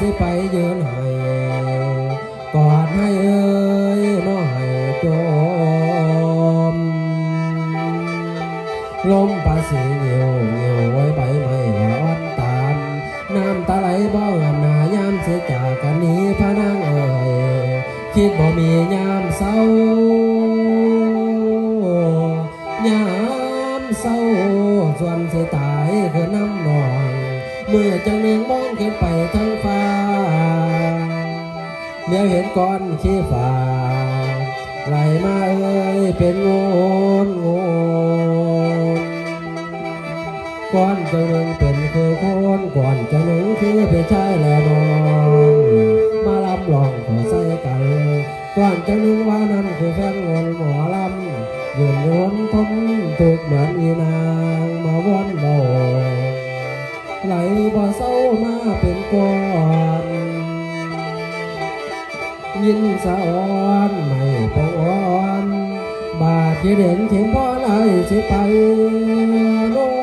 สิไปยืนให้กอดให้เอ้ยน้อยจมลมภาษีเหนียวเหนียวไว้ใบไม้อ่อนตามน้ำตาไหลบ่งามหนายามเสียจากกันนี้พระนางเอ่ยคิดบ่มียามเศร้ายามเศร้าส่วนสิตายคือน้ำนองเมื่อจังหนึ่งมองขึ้นไปทั้งฟ้าเดี๋ยวเห็นก้อนขี้ฟ้าไหลมาเอ่ยเป็นโงนโงนก้อนจังหนึ่งเป็นคือโคนก้อนจังหนึ่งคือเป็นชายและน้องมาลำลองขอใส่กันก้อนจังหนึ่งว่านั้นคือแฟนวนหมอลำยืนโยนทมตุกเหมือนอีนางมาวนโบไหลบ่เศร้ามาเป็นก้อนยินสะอ่อนไม่ปองอ่อนบาดที่เด่นเข็มพอไหลสิไปโน่